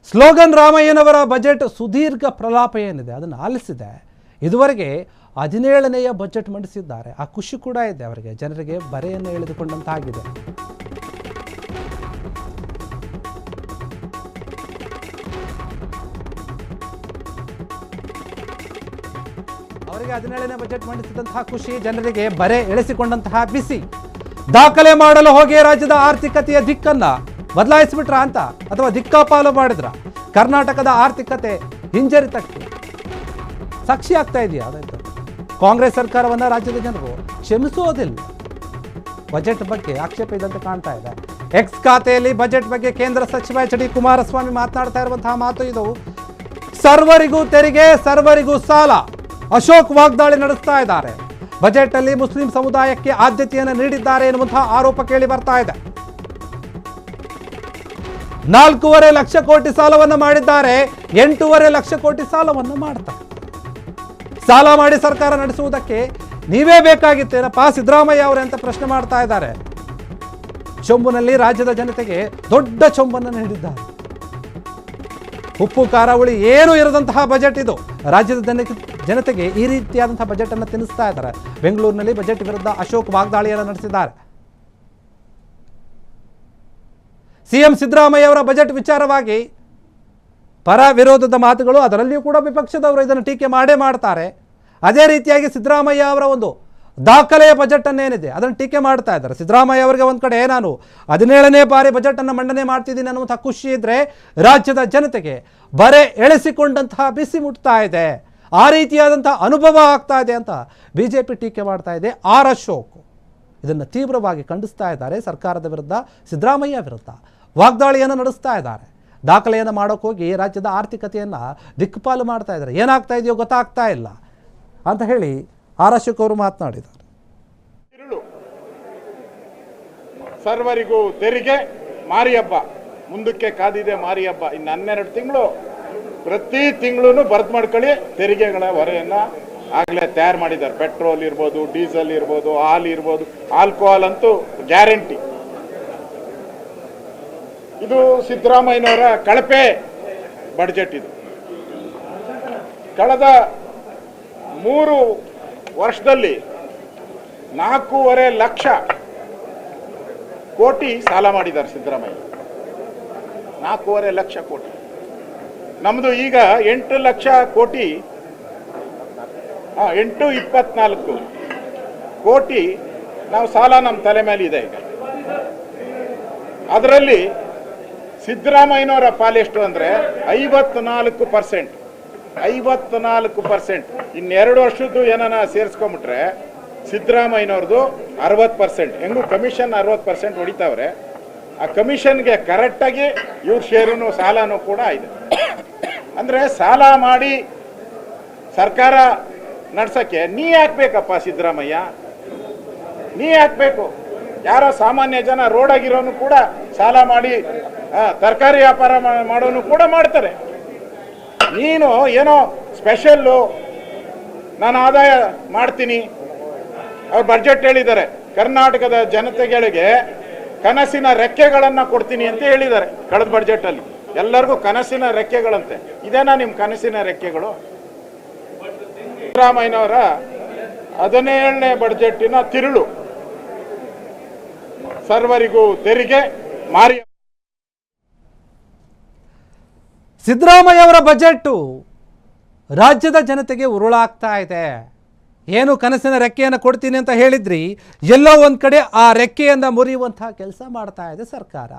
Slogan ರಾಮಯ್ಯನವರ budget ಸುದೀರ್ಘ ಪ್ರಲಾಪ ಏನಿದೆ ಅದನ್ನು ಆಲಿಸಿದೆ. ಇದುವರೆಗೆ 17ನೇಯ ಬಜೆಟ್ ಮಂಡಿಸಿದ್ದಾರೆ. ಆ ಖುಷಿ ಕೂಡ ಇದೆ ಅವರಿಗೆ, ಜನರಿಗೆ ಬರೆಯನ್ನು ಎಳೆದುಕೊಂಡಂತಾಗಿದೆ. ಅವರಿಗೆ 17ನೇ ಬಜೆಟ್ ಮಂಡಿಸಿದಂತಹ ಖುಷಿ, ಜನರಿಗೆ ಬರೆ ಎಳೆಸಿಕೊಂಡಂತಹ ಬಿಸಿ. ದಾಖಲೆ ಮಾಡಲು ಹೋಗಿ ರಾಜ್ಯದ ಆರ್ಥಿಕತೆಯ ದಿಕ್ಕನ್ನ ಬದಲಾಯಿಸಿಬಿಟ್ರ ಅಂತ, ಅಥವಾ ದಿಕ್ಕಾಪಾಲು ಮಾಡಿದ್ರ? ಕರ್ನಾಟಕದ ಆರ್ಥಿಕತೆ ಹಿಂಜರಿತಕ್ಕೆ ಸಾಕ್ಷಿ ಆಗ್ತಾ ಇದೆಯಾ? ಅದಾಯ್ತು, ಕಾಂಗ್ರೆಸ್ ಸರ್ಕಾರವನ್ನ ರಾಜ್ಯದ ಜನರು ಕ್ಷಮಿಸುವುದಿಲ್ಲ. ಬಜೆಟ್ ಬಗ್ಗೆ ಆಕ್ಷೇಪ ಇದಂತೆ ಕಾಣ್ತಾ ಇದೆ. ಎಕ್ಸ್ ಖಾತೆಯಲ್ಲಿ ಬಜೆಟ್ ಬಗ್ಗೆ ಕೇಂದ್ರ ಸಚಿವ ಎಚ್ ಡಿ ಕುಮಾರಸ್ವಾಮಿ ಮಾತನಾಡ್ತಾ ಇರುವಂತಹ ಮಾತು ಇದು. ಸರ್ವರಿಗೂ ತೆರಿಗೆ, ಸರ್ವರಿಗೂ ಸಾಲ. ಅಶೋಕ್ ವಾಗ್ದಾಳಿ ನಡೆಸ್ತಾ ಇದ್ದಾರೆ. ಬಜೆಟ್ ಅಲ್ಲಿ ಮುಸ್ಲಿಂ ಸಮುದಾಯಕ್ಕೆ ಆದ್ಯತೆಯನ್ನು ನೀಡಿದ್ದಾರೆ ಎನ್ನುವಂತಹ ಆರೋಪ ಕೇಳಿ ಬರ್ತಾ ಇದೆ. 4.5 ಲಕ್ಷ ಕೋಟಿ ಸಾಲವನ್ನು ಮಾಡಿದ್ದಾರೆ, 8.5 ಲಕ್ಷ ಕೋಟಿ ಸಾಲವನ್ನು ಮಾಡ್ತಾರೆ. ಸಾಲ ಮಾಡಿ ಸರ್ಕಾರ ನಡೆಸುವುದಕ್ಕೆ ನೀವೇ ಬೇಕಾಗಿತ್ತೇನಪ್ಪ ಸಿದ್ದರಾಮಯ್ಯ ಅವರೇ ಅಂತ ಪ್ರಶ್ನೆ ಮಾಡ್ತಾ ಇದ್ದಾರೆ. ಚೊಂಬುನಲ್ಲಿ ರಾಜ್ಯದ ಜನತೆಗೆ ದೊಡ್ಡ ಚೊಂಬನ್ನು ನೀಡಿದ್ದಾರೆ. ಉಪ್ಪು ಖಾರ ಹುಳಿ ಏನೂ ಇರದಂತಹ ಬಜೆಟ್ ಇದು. ರಾಜ್ಯದ ಜನತೆಗೆ ಈ ರೀತಿಯಾದಂತಹ ಬಜೆಟ್ ಅನ್ನು ತಿನ್ನಿಸ್ತಾ ಇದ್ದಾರೆ. ಬೆಂಗಳೂರಿನಲ್ಲಿ ಬಜೆಟ್ ವಿರುದ್ಧ ಅಶೋಕ್ ವಾಗ್ದಾಳಿಯನ್ನು ನಡೆಸಿದ್ದಾರೆ. ಸಿಎಂ ಸಿದ್ದರಾಮಯ್ಯ ಅವರ ಬಜೆಟ್ ವಿಚಾರವಾಗಿ ಪರ ವಿರೋಧದ ಮಾತುಗಳು, ಅದರಲ್ಲಿಯೂ ಕೂಡ ವಿಪಕ್ಷದವರು ಇದನ್ನು ಟೀಕೆ ಮಾಡೇ ಮಾಡ್ತಾರೆ. ಅದೇ ರೀತಿಯಾಗಿ ಸಿದ್ದರಾಮಯ್ಯ ಅವರ ಒಂದು ದಾಖಲೆಯ ಬಜೆಟ್ ಅನ್ನೇನಿದೆ ಅದನ್ನು ಟೀಕೆ ಮಾಡ್ತಾ ಇದ್ದಾರೆ. ಸಿದ್ದರಾಮಯ್ಯ ಅವರಿಗೆ ಒಂದು ಕಡೆ ನಾನು 17ನೇ ಬಾರಿ ಬಜೆಟ್ ಅನ್ನು ಮಂಡನೆ ಮಾಡ್ತಿದ್ದೀನಿ ಅನ್ನುವಂಥ ಖುಷಿ ಇದ್ರೆ, ರಾಜ್ಯದ ಜನತೆಗೆ ಬರೆ ಎಳೆಸಿಕೊಂಡಂತಹ ಬಿಸಿ ಮುಟ್ತಾ ಇದೆ, ಆ ರೀತಿಯಾದಂತಹ ಅನುಭವ ಆಗ್ತಾ ಇದೆ ಅಂತ ಬಿಜೆಪಿ ಟೀಕೆ ಮಾಡ್ತಾ ಇದೆ. ಆರ್ ಅಶೋಕ್ ಇದನ್ನು ತೀವ್ರವಾಗಿ ಖಂಡಿಸ್ತಾ ಇದ್ದಾರೆ. ಸರ್ಕಾರದ ವಿರುದ್ಧ, ಸಿದ್ದರಾಮಯ್ಯ ವಿರುದ್ಧ ವಾಗ್ದಾಳಿಯನ್ನು ನಡೆಸ್ತಾ ಇದ್ದಾರೆ. ದಾಖಲೆಯನ್ನು ಮಾಡೋಕೆ ಹೋಗಿ ರಾಜ್ಯದ ಆರ್ಥಿಕತೆಯನ್ನು ದಿಕ್ಪಾಲು ಮಾಡ್ತಾ ಇದ್ದಾರೆ. ಏನಾಗ್ತಾ ಇದೆಯೋ ಗೊತ್ತಾಗ್ತಾ ಇಲ್ಲ ಅಂತ ಹೇಳಿ ಆರ್ ಅಶೋಕ್ ಅವರು ಮಾತನಾಡಿದ್ದಾರೆ. ಸರ್ವರಿಗೂ ತೆರಿಗೆ, ಮಾರಿ ಹಬ್ಬ ಮುಂದಕ್ಕೆ ಕಾದಿದೆ. ಮಾರಿ ಹಬ್ಬ ಇನ್ನು 12 ತಿಂಗಳು, ಪ್ರತಿ ತಿಂಗಳು ಬರ್ದು ಮಾಡ್ಕೊಳ್ಳಿ. ತೆರಿಗೆಗಳ ಹೊರೆಯನ್ನು ಆಗಲೇ ತಯಾರು ಮಾಡಿದ್ದಾರೆ. ಪೆಟ್ರೋಲ್ ಇರ್ಬೋದು, ಡೀಸೆಲ್ ಇರ್ಬೋದು, ಹಾಲು ಇರ್ಬೋದು, ಆಲ್ಕೋಹಾಲ್ ಅಂತೂ ಗ್ಯಾರಂಟಿ. ಇದು ಸಿದ್ದರಾಮಯ್ಯನವರ ಕಳಪೆ ಬಡ್ಜೆಟ್. ಇದು ಕಳೆದ 3 ವರ್ಷದಲ್ಲಿ 4.5 ಲಕ್ಷ ಕೋಟಿ ಸಾಲ ಮಾಡಿದ್ದಾರೆ ಸಿದ್ದರಾಮಯ್ಯ. 4.5 ಲಕ್ಷ ಕೋಟಿ. ನಮ್ಮದು ಈಗ 8 ಲಕ್ಷ ಕೋಟಿ, 824 ಕೋಟಿ ನಾವು ಸಾಲ ನಮ್ಮ ತಲೆ ಮೇಲೆ ಇದೆ ಈಗ. ಅದರಲ್ಲಿ ಸಿದ್ದರಾಮಯ್ಯನವರ ಪಾಲೆಷ್ಟು ಅಂದರೆ 54%. 54%. ಇನ್ನು2 ವರ್ಷದ್ದು ಏನಾನ ಸೇರಿಸ್ಕೊಂಬಿಟ್ರೆ ಸಿದ್ದರಾಮಯ್ಯನವ್ರದ್ದು 60%. ಹೆಂಗೂ ಕಮಿಷನ್ 60% ಹೊಡಿತಾವ್ರೆ. ಆ ಕಮಿಷನ್ಗೆ ಕರೆಕ್ಟಾಗಿ ಇವ್ರ ಶೇರು ಸಾಲನೂ ಕೂಡ ಇದೆ. ಅಂದರೆ ಸಾಲ ಮಾಡಿ ಸರ್ಕಾರ ನಡ್ಸೋಕ್ಕೆ ನೀ ಹಾಕ್ಬೇಕಪ್ಪ ಸಿದ್ದರಾಮಯ್ಯ, ನೀ ಹಾಕ್ಬೇಕು. ಯಾರೋ ಸಾಮಾನ್ಯ ಜನ ರೋಡಾಗಿರೋನು ಕೂಡ ಸಾಲ ಮಾಡಿ ತರಕಾರಿ ವ್ಯಾಪಾರ ಮಾಡೋನು ಕೂಡ ಮಾಡ್ತಾರೆ. ನೀನು ಏನೋ ಸ್ಪೆಷಲ್ಲು ನಾನು ಆದಾಯ ಮಾಡ್ತೀನಿ. ಅವ್ರು ಬಜೆಟ್ ಹೇಳಿದ್ದಾರೆ, ಕರ್ನಾಟಕದ ಜನತೆಗಳಿಗೆ ಕನಸಿನ ರೆಕ್ಕೆಗಳನ್ನು ಕೊಡ್ತೀನಿ ಅಂತ ಹೇಳಿದ್ದಾರೆ. ಕಳೆದ ಬಜೆಟಲ್ಲಿ ಎಲ್ಲರಿಗೂ ಕನಸಿನ ರೆಕ್ಕೆಗಳಂತೆ. ಇದೇನಾ ನಿಮ್ಮ ಕನಸಿನ ರೆಕ್ಕೆಗಳು? ಸಿದ್ದರಾಮಯ್ಯನವರ 17ನೇ ಬಜೆಟಿನ ತಿರುಳು. ಸರ್ವರಿಗೂ ತೆರಿಗೆ, ಮಾರಿ. ಸಿದ್ದರಾಮಯ್ಯ ಅವರ ಬಜೆಟ್ಟು ರಾಜ್ಯದ ಜನತೆಗೆ ಉರುಳಾಗ್ತಾ ಇದೆ. ಏನು ಕನಸಿನ ರೆಕ್ಕೆಯನ್ನು ಕೊಡ್ತೀನಿ ಅಂತ ಹೇಳಿದ್ರಿ, ಎಲ್ಲೋ ಒಂದು ಕಡೆ ಆ ರೆಕ್ಕೆಯನ್ನು ಮುರಿಯುವಂತಹ ಕೆಲಸ ಮಾಡ್ತಾ ಇದೆ ಸರ್ಕಾರ.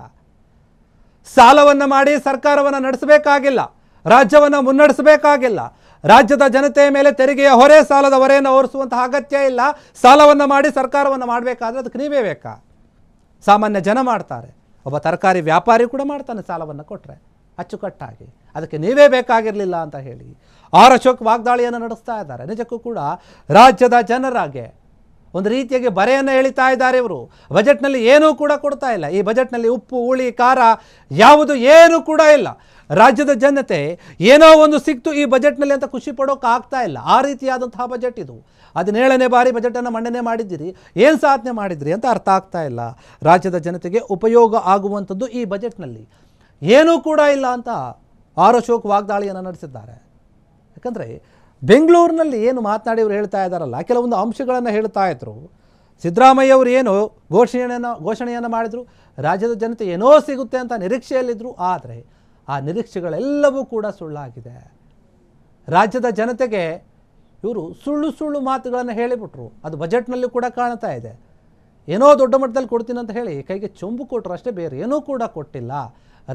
ಸಾಲವನ್ನು ಮಾಡಿ ಸರ್ಕಾರವನ್ನು ನಡೆಸಬೇಕಾಗಿಲ್ಲ, ರಾಜ್ಯವನ್ನು ಮುನ್ನಡೆಸಬೇಕಾಗಿಲ್ಲ. ರಾಜ್ಯದ ಜನತೆಯ ಮೇಲೆ ತೆರಿಗೆಯ ಹೊರೆ, ಸಾಲದ ಹೊರೆಯನ್ನು ಹೊರಿಸುವಂತಹ ಅಗತ್ಯ ಇಲ್ಲ. ಸಾಲವನ್ನು ಮಾಡಿ ಸರ್ಕಾರವನ್ನು ಮಾಡಬೇಕಾದ್ರೆ ಅದಕ್ಕೆ ನೀವೇ ಬೇಕಾ? ಸಾಮಾನ್ಯ ಜನ ಮಾಡ್ತಾರೆ. ಒಬ್ಬ ತರಕಾರಿ ವ್ಯಾಪಾರಿ ಕೂಡ ಮಾಡ್ತಾನೆ ಸಾಲವನ್ನು ಕೊಟ್ಟರೆ ಅಚ್ಚುಕಟ್ಟಾಗಿ. ಅದಕ್ಕೆ ನೀವೇ ಬೇಕಾಗಿರಲಿಲ್ಲ ಅಂತ ಹೇಳಿ ಆರ್ ಅಶೋಕ್ ವಾಗ್ದಾಳಿಯನ್ನು ನಡೆಸ್ತಾ ಇದ್ದಾರೆ. ನಿಜಕ್ಕೂ ಕೂಡ ರಾಜ್ಯದ ಜನರಾಗೆ ಒಂದು ರೀತಿಯಾಗಿ ಬರೆಯನ್ನು ಎಳಿತಾ ಇದ್ದಾರೆ ಇವರು. ಬಜೆಟ್ನಲ್ಲಿ ಏನೂ ಕೂಡ ಕೊಡ್ತಾ ಇಲ್ಲ. ಈ ಬಜೆಟ್ನಲ್ಲಿ ಉಪ್ಪು, ಹುಳಿ, ಖಾರ ಯಾವುದು ಏನೂ ಕೂಡ ಇಲ್ಲ. ರಾಜ್ಯದ ಜನತೆ ಏನೋ ಒಂದು ಸಿಕ್ತು ಈ ಬಜೆಟ್ನಲ್ಲಿ ಅಂತ ಖುಷಿ ಪಡೋಕೆ ಆಗ್ತಾ ಇಲ್ಲ. ಆ ರೀತಿಯಾದಂತಹ ಬಜೆಟ್ ಇದು. 17ನೇ ಬಾರಿ ಬಜೆಟನ್ನು ಮಂಡನೆ ಮಾಡಿದ್ದೀರಿ, ಏನು ಸಾಧನೆ ಮಾಡಿದ್ರಿ ಅಂತ ಅರ್ಥ ಆಗ್ತಾ ಇಲ್ಲ. ರಾಜ್ಯದ ಜನತೆಗೆ ಉಪಯೋಗ ಆಗುವಂಥದ್ದು ಈ ಬಜೆಟ್ನಲ್ಲಿ ಏನೂ ಕೂಡ ಇಲ್ಲ ಅಂತ ಆರ್ ಅಶೋಕ್ ವಾಗ್ದಾಳಿಯನ್ನು ನಡೆಸಿದ್ದಾರೆ. ಯಾಕಂದರೆ ಬೆಂಗಳೂರಿನಲ್ಲಿ ಏನು ಮಾತನಾಡಿ ಅವರು ಹೇಳ್ತಾ ಇದ್ದಾರಲ್ಲ, ಕೆಲವೊಂದು ಅಂಶಗಳನ್ನು ಹೇಳ್ತಾ ಇದ್ರು. ಸಿದ್ದರಾಮಯ್ಯ ಅವರು ಏನು ಘೋಷಣೆಯನ್ನು ಮಾಡಿದರು, ರಾಜ್ಯದ ಜನತೆ ಏನೋ ಸಿಗುತ್ತೆ ಅಂತ ನಿರೀಕ್ಷೆಯಲ್ಲಿದ್ದರು. ಆದರೆ ಆ ನಿರೀಕ್ಷೆಗಳೆಲ್ಲವೂ ಕೂಡ ಸುಳ್ಳಾಗಿದೆ. ರಾಜ್ಯದ ಜನತೆಗೆ ಇವರು ಸುಳ್ಳು ಮಾತುಗಳನ್ನು ಹೇಳಿಬಿಟ್ರು. ಅದು ಬಜೆಟ್ನಲ್ಲಿ ಕೂಡ ಕಾಣ್ತಾ ಇದೆ. ಏನೋ ದೊಡ್ಡ ಮಟ್ಟದಲ್ಲಿ ಕೊಡ್ತೀನಿ ಅಂತ ಹೇಳಿ ಕೈಗೆ ಚೊಂಬು ಕೊಟ್ಟರು ಅಷ್ಟೇ, ಬೇರೆ ಏನೂ ಕೂಡ ಕೊಟ್ಟಿಲ್ಲ.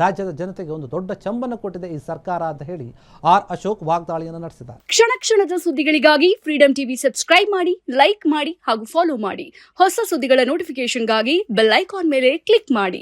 ರಾಜ್ಯದ ಜನತೆಗೆ ಒಂದು ದೊಡ್ಡ ಚಂಬನ್ನು ಕೊಟ್ಟಿದೆ ಈ ಸರ್ಕಾರ ಅಂತ ಹೇಳಿ ಆರ್ ಅಶೋಕ್ ವಾಗ್ದಾಳಿಯನ್ನು ನಡೆಸಿದ್ದಾರೆ. ಕ್ಷಣ ಕ್ಷಣದ ಸುದ್ದಿಗಳಿಗಾಗಿ ಫ್ರೀಡಂ ಟಿವಿ ಸಬ್ಸ್ಕ್ರೈಬ್ ಮಾಡಿ, ಲೈಕ್ ಮಾಡಿ ಹಾಗೂ ಫಾಲೋ ಮಾಡಿ. ಹೊಸ ಸುದ್ದಿಗಳ ನೋಟಿಫಿಕೇಶನ್ಗಾಗಿ ಬೆಲ್ ಐಕಾನ್ ಮೇಲೆ ಕ್ಲಿಕ್ ಮಾಡಿ.